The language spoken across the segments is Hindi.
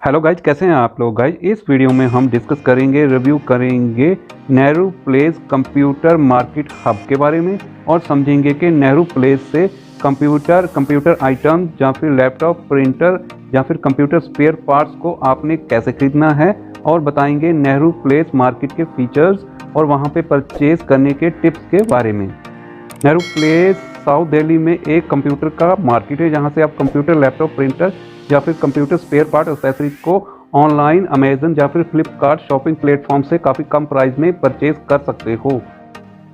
हेलो गाइज, कैसे हैं आप लोग। गाइज इस वीडियो में हम डिस्कस करेंगे, रिव्यू करेंगे Nehru place computer market hub के बारे में और समझेंगे कि नेहरू प्लेस से कंप्यूटर आइटम या फिर लैपटॉप, प्रिंटर या फिर कंप्यूटर स्पेयर पार्ट्स को आपने कैसे खरीदना है और बताएंगे नेहरू प्लेस मार्केट के फीचर्स और वहां पे परचेज करने के टिप्स के बारे में। नेहरू प्लेस साउथ दिल्ली में एक कंप्यूटर का मार्केट है जहां से आप कंप्यूटर, लैपटॉप, प्रिंटर या फिर कंप्यूटर स्पेयर पार्ट एक्सेसरीज को ऑनलाइन अमेजन या फिर फ्लिपकार्ट शॉपिंग प्लेटफॉर्म से काफ़ी कम प्राइस में परचेज कर सकते हो।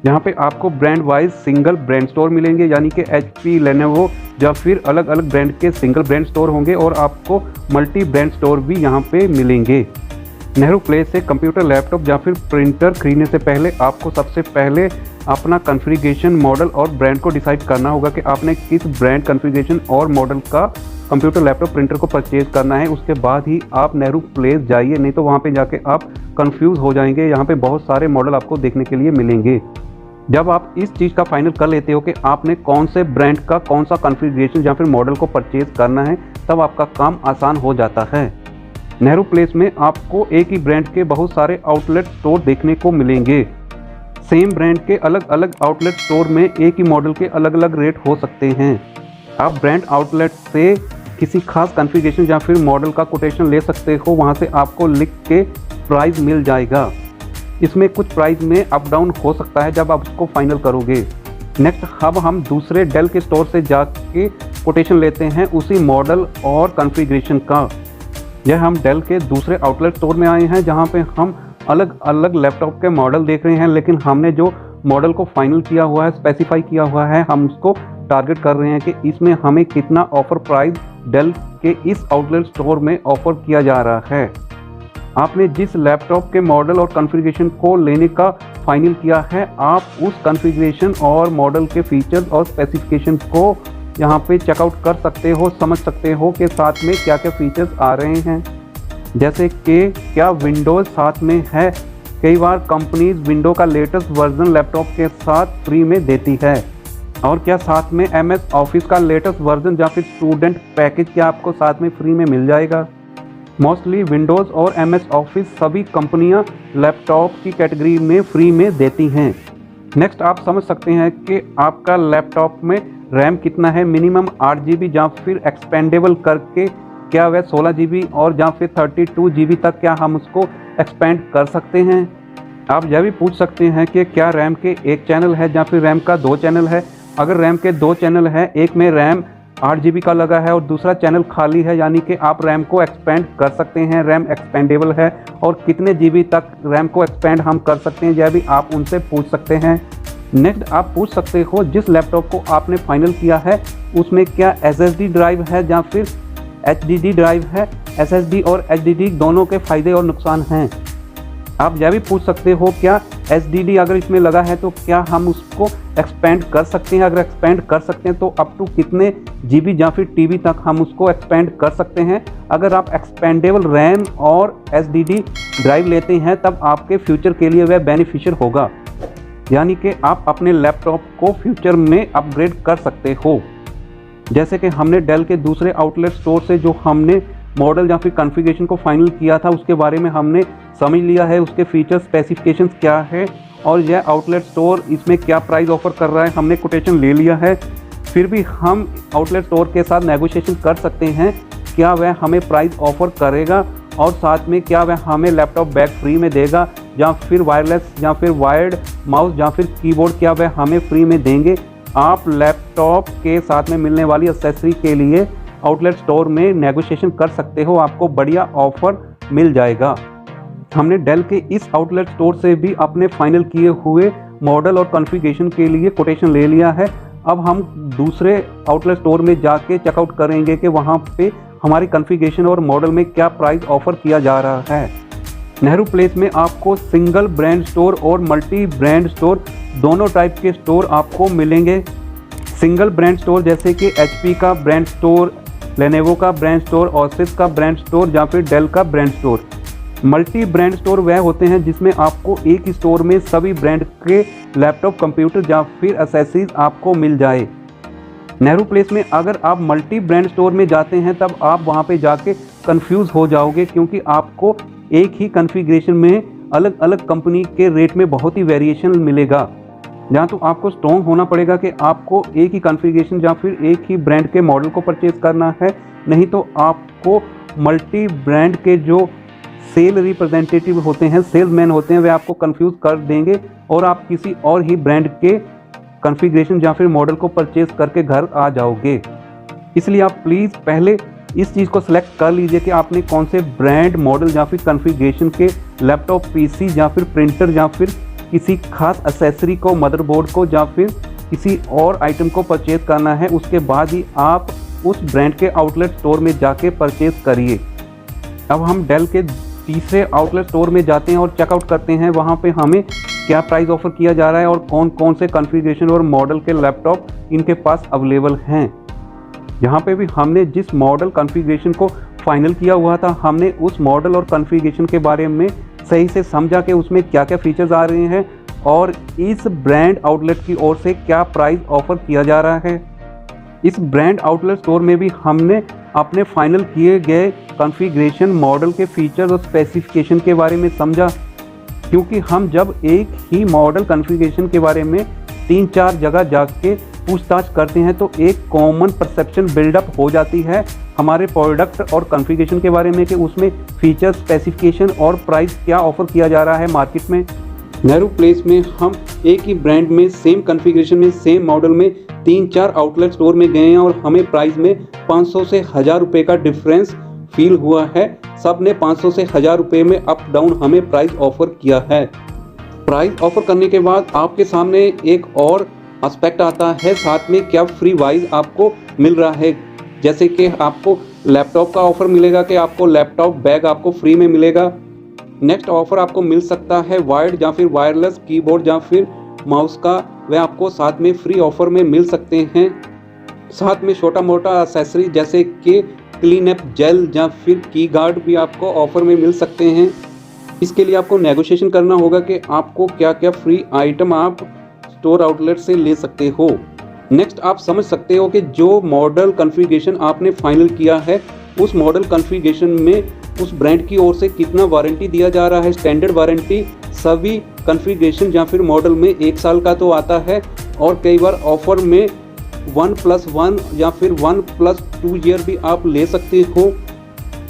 यहाँ पे आपको brand wise single brand store मिलेंगे, यानी कि HP, लेनोवो या फिर अलग अलग ब्रांड के सिंगल ब्रांड स्टोर होंगे और आपको मल्टी ब्रांड स्टोर भी यहाँ पे मिलेंगे। नेहरू प्लेस से कंप्यूटर, लैपटॉप या फिर प्रिंटर खरीदने से पहले आपको सबसे पहले अपना कॉन्फ़िगरेशन, मॉडल और ब्रांड को डिसाइड करना होगा कि आपने किस ब्रांड, कॉन्फ़िगरेशन और मॉडल का कंप्यूटर, लैपटॉप, प्रिंटर को परचेज करना है। उसके बाद ही आप नेहरू प्लेस जाइए, नहीं तो वहाँ पे जाके आप कंफ्यूज हो जाएंगे। यहाँ पे बहुत सारे मॉडल आपको देखने के लिए मिलेंगे। जब आप इस चीज़ का फाइनल कर लेते हो कि आपने कौन से ब्रांड का कौन सा कॉन्फ़िगरेशन या फिर मॉडल को परचेज करना है, तब आपका काम आसान हो जाता है। नेहरू प्लेस में आपको एक ही ब्रांड के बहुत सारे आउटलेट स्टोर देखने को मिलेंगे। सेम ब्रांड के अलग अलग आउटलेट स्टोर में एक ही मॉडल के अलग अलग रेट हो सकते हैं। आप ब्रांड आउटलेट से किसी खास कॉन्फ़िगरेशन या फिर मॉडल का कोटेशन ले सकते हो, वहाँ से आपको लिख के प्राइस मिल जाएगा। इसमें कुछ प्राइस में अप डाउन हो सकता है जब आप उसको फाइनल करोगे। नेक्स्ट, अब हम दूसरे डेल के स्टोर से जाके कोटेशन लेते हैं उसी मॉडल और कॉन्फ़िगरेशन का। यह हम डेल के दूसरे आउटलेट स्टोर में आए हैं जहाँ पे हम अलग अलग लैपटॉप के मॉडल देख रहे हैं, लेकिन हमने जो मॉडल को फाइनल किया हुआ है, स्पेसिफाई किया हुआ है, हम उसको टारगेट कर रहे हैं कि इसमें हमें कितना ऑफर प्राइस डेल के इस आउटलेट स्टोर में ऑफर किया जा रहा है। आपने जिस लैपटॉप के मॉडल और कॉन्फ़िगरेशन को लेने का फाइनल किया है, आप उस कॉन्फ़िगरेशन और मॉडल के फीचर्स और स्पेसिफिकेशन को यहाँ पे चेकआउट कर सकते हो, समझ सकते हो कि साथ में क्या क्या फीचर्स आ रहे हैं। जैसे कि क्या विंडोज़ साथ में है। कई बार कंपनीज विंडो का लेटेस्ट वर्जन लैपटॉप के साथ फ्री में देती है, और क्या साथ में MS ऑफिस का लेटेस्ट वर्जन या फिर स्टूडेंट पैकेज क्या आपको साथ में फ्री में मिल जाएगा। मोस्टली विंडोज़ और MS ऑफिस सभी कंपनियां लैपटॉप की कैटेगरी में फ्री में देती हैं। नेक्स्ट, आप समझ सकते हैं कि आपका लैपटॉप में रैम कितना है, मिनिमम 8 GB या फिर एक्सपेंडेबल करके क्या वह 16 GB और या फिर 32 GB तक क्या हम उसको एक्सपेंड कर सकते हैं। आप यह भी पूछ सकते हैं कि क्या रैम के एक चैनल है या फिर रैम का 2 चैनल है। अगर रैम के 2 चैनल है, एक में रैम 8 GB का लगा है और दूसरा चैनल खाली है, यानी कि आप रैम को एक्सपेंड कर सकते हैं, रैम एक्सपेंडेबल है, और कितने GB तक रैम को एक्सपेंड हम कर सकते हैं, यह भी आप उनसे पूछ सकते हैं। नेक्स्ट, आप पूछ सकते हो जिस लैपटॉप को आपने फाइनल किया है उसमें क्या SSD ड्राइव है या फिर HDD ड्राइव है। SSD और HDD दोनों के फ़ायदे और नुकसान हैं। आप यह भी पूछ सकते हो क्या SSD अगर इसमें लगा है तो क्या हम उसको एक्सपेंड कर सकते हैं। अगर एक्सपेंड कर सकते हैं तो अप टू कितने GB या फिर TB तक हम उसको एक्सपेंड कर सकते हैं। अगर आप एक्सपेंडेबल रैम और SSD ड्राइव लेते हैं तब आपके फ्यूचर के लिए वह बेनिफिशियल होगा, यानी कि आप अपने लैपटॉप को फ्यूचर में अपग्रेड कर सकते हो। जैसे कि हमने डेल के दूसरे आउटलेट स्टोर से जो हमने मॉडल या फिर कॉन्फ़िगरेशन को फाइनल किया था उसके बारे में हमने समझ लिया है, उसके फीचर्स, स्पेसिफिकेशंस क्या है और यह आउटलेट स्टोर इसमें क्या प्राइस ऑफर कर रहा है, हमने कोटेशन ले लिया है। फिर भी हम आउटलेट स्टोर के साथ नेगोशिएशन कर सकते हैं, क्या वह हमें प्राइस ऑफर करेगा और साथ में क्या वह हमें लैपटॉप बैग फ्री में देगा या फिर वायरलेस या फिर वायर्ड माउस या फिर कीबोर्ड क्या वह हमें फ्री में देंगे। आप लैपटॉप के साथ में मिलने वाली एक्सेसरी के लिए आउटलेट स्टोर में नेगोशिएशन कर सकते हो, आपको बढ़िया ऑफर मिल जाएगा। हमने डेल के इस आउटलेट स्टोर से भी अपने फाइनल किए हुए मॉडल और कॉन्फ़िगरेशन के लिए कोटेशन ले लिया है। अब हम दूसरे आउटलेट स्टोर में जाके चेकआउट करेंगे कि वहाँ पे हमारी कॉन्फ़िगरेशन और मॉडल में क्या प्राइस ऑफर किया जा रहा है। नेहरू प्लेस में आपको सिंगल ब्रांड स्टोर और मल्टी ब्रांड स्टोर दोनों टाइप के स्टोर आपको मिलेंगे। सिंगल ब्रांड स्टोर जैसे कि HP का ब्रांड स्टोर, लेनोवो का ब्रांड स्टोर, ऑसिस का ब्रांड स्टोर या फिर डेल का brand store. Multi brand store वह होते हैं जिसमें आपको एक ही स्टोर में सभी ब्रांड के लैपटॉप, कंप्यूटर या फिर एक्सेसरीज आपको मिल जाए। नेहरू प्लेस में अगर आप मल्टी ब्रांड स्टोर में जाते हैं तब आप वहां पे जाके कंफ्यूज हो जाओगे, क्योंकि आपको एक ही कॉन्फ़िगरेशन में अलग अलग कंपनी के रेट में बहुत ही वेरिएशन मिलेगा। जहाँ तो आपको स्ट्रॉन्ग होना पड़ेगा कि आपको एक ही कॉन्फ़िगरेशन या फिर एक ही ब्रांड के मॉडल को परचेज करना है, नहीं तो आपको मल्टी ब्रांड के जो सेल रिप्रेजेंटेटिव होते हैं, सेल्समैन होते हैं, वे आपको कंफ्यूज कर देंगे और आप किसी और ही ब्रांड के कॉन्फ़िगरेशन या फिर मॉडल को परचेज करके घर आ जाओगे। इसलिए आप प्लीज़ पहले इस चीज़ को सिलेक्ट कर लीजिए कि आपने कौन से ब्रांड, मॉडल या फिर कॉन्फ़िगरेशन के लैपटॉप, पीसी या फिर प्रिंटर या फिर किसी खास एक्सेसरी को, मदरबोर्ड को या फिर किसी और आइटम को परचेज करना है। उसके बाद ही आप उस ब्रांड के आउटलेट स्टोर में जाके परचेज करिए। अब हम डेल के तीसरे आउटलेट स्टोर में जाते हैं और चेकआउट करते हैं वहाँ पे हमें क्या प्राइस ऑफर किया जा रहा है और कौन कौन से कॉन्फ़िगरेशन और मॉडल के लैपटॉप इनके पास अवेलेबल हैं। यहाँ पे भी हमने जिस मॉडल कॉन्फ़िगरेशन को फाइनल किया हुआ था, हमने उस मॉडल और कॉन्फ़िगरेशन के बारे में सही से समझा कि उसमें क्या क्या फीचर्स आ रहे हैं और इस ब्रांड आउटलेट की ओर से क्या प्राइस ऑफर किया जा रहा है। इस ब्रांड आउटलेट स्टोर में भी हमने अपने फाइनल किए गए कॉन्फ़िगरेशन, मॉडल के फीचर्स और स्पेसिफिकेशन के बारे में समझा, क्योंकि हम जब एक ही मॉडल कॉन्फ़िगरेशन के बारे में 3-4 जगह जाके पूछताछ करते हैं तो एक कॉमन परसेप्शन बिल्डअप हो जाती है हमारे प्रोडक्ट और कॉन्फ़िगरेशन के बारे में कि उसमें फीचर, स्पेसिफिकेशन और प्राइस क्या ऑफर किया जा रहा है मार्केट में। नेहरू प्लेस में हम एक ही ब्रांड में, सेम कॉन्फ़िगरेशन में, सेम मॉडल में 3-4 आउटलेट स्टोर में गए हैं और हमें प्राइस में 500 से 1000 रुपये का डिफरेंस फील हुआ है। सब ने 500 से 1000 रुपये में अप डाउन हमें प्राइस ऑफर किया है। प्राइस ऑफर करने के बाद आपके सामने एक और एस्पेक्ट आता है, साथ में क्या फ्री वाइज आपको मिल रहा है। जैसे कि आपको लैपटॉप का ऑफर मिलेगा कि आपको लैपटॉप बैग आपको फ्री में मिलेगा। नेक्स्ट ऑफर आपको मिल सकता है वायर्ड या फिर वायरलेस कीबोर्ड या फिर माउस का, वह आपको साथ में फ्री ऑफर में मिल सकते हैं। साथ में छोटा मोटा एक्सेसरी जैसे कि क्लीन अप जेल या फिर की गार्ड भी आपको ऑफर में मिल सकते हैं। इसके लिए आपको नेगोशिएशन करना होगा कि आपको क्या क्या फ्री आइटम आप स्टोर आउटलेट से ले सकते हो। नेक्स्ट आप समझ सकते हो कि जो मॉडल कॉन्फ़िगरेशन आपने फाइनल किया है, उस मॉडल कॉन्फ़िगरेशन में उस ब्रांड की ओर से कितना वारंटी दिया जा रहा है। स्टैंडर्ड वारंटी सभी कॉन्फ़िगरेशन या फिर मॉडल में 1 साल का तो आता है और कई बार ऑफर में 1+1 या फिर 1+2 ईयर भी आप ले सकते हो।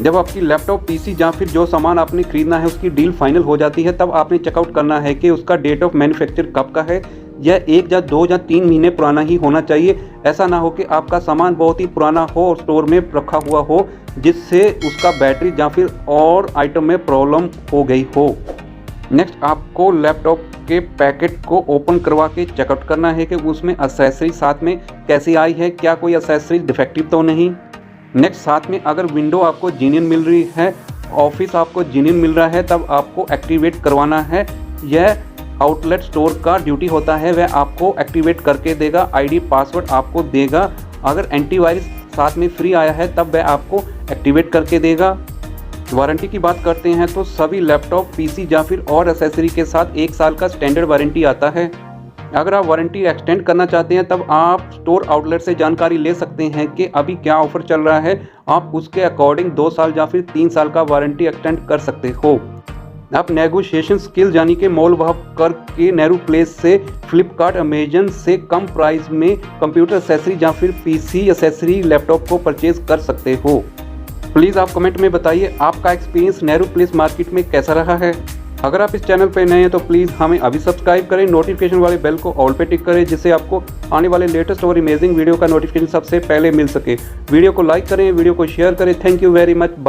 जब आपकी लैपटॉप, पीसी या फिर जो सामान आपने खरीदना है उसकी डील फाइनल हो जाती है, तब आपने चेकआउट करना है कि उसका डेट ऑफ मैन्युफैक्चर कब का है। यह 1 या 2 या 3 महीने पुराना ही होना चाहिए। ऐसा ना हो कि आपका सामान बहुत ही पुराना हो और स्टोर में रखा हुआ हो, जिससे उसका बैटरी या फिर और आइटम में प्रॉब्लम हो गई हो। नेक्स्ट आपको लैपटॉप के पैकेट को ओपन करवा के चेकआउट करना है कि उसमें एक्सेसरी साथ में कैसी आई है, क्या कोई एक्सेसरी डिफेक्टिव तो नहीं। नेक्स्ट साथ में अगर विंडो आपको जेन्युइन मिल रही है, ऑफिस आपको जेन्युइन मिल रहा है, तब आपको एक्टिवेट करवाना है। यह आउटलेट स्टोर का ड्यूटी होता है, वह आपको एक्टिवेट करके देगा, आईडी पासवर्ड आपको देगा। अगर एंटीवायरस साथ में फ्री आया है तब वह आपको एक्टिवेट करके देगा। वारंटी की बात करते हैं तो सभी लैपटॉप, पीसी या फिर और एक्सेसरी के साथ 1 साल का स्टैंडर्ड वारंटी आता है। अगर आप वारंटी एक्सटेंड करना चाहते हैं तब आप स्टोर आउटलेट से जानकारी ले सकते हैं कि अभी क्या ऑफर चल रहा है। आप उसके अकॉर्डिंग 2 साल या फिर 3 साल का वारंटी एक्सटेंड कर सकते हो। आप नेगोशिएशन स्किल यानी कि मोल भाव करके नेहरू प्लेस से, फ्लिपकार्ट, अमेजन से कम प्राइस में कंप्यूटर एक्सेसरी या फिर पीसी एक्सेसरी लैपटॉप को परचेज कर सकते हो। प्लीज़ आप कमेंट में बताइए आपका एक्सपीरियंस नेहरू प्लेस मार्केट में कैसा रहा है। अगर आप इस चैनल पर नए हैं तो प्लीज़ हमें अभी सब्सक्राइब करें, नोटिफिकेशन वाले बेल को ऑल पे टिक करें, जिससे आपको आने वाले लेटेस्ट और अमेजिंग वीडियो का नोटिफिकेशन सबसे पहले मिल सके। वीडियो को लाइक करें, वीडियो को शेयर करें। Thank you very much. Bye.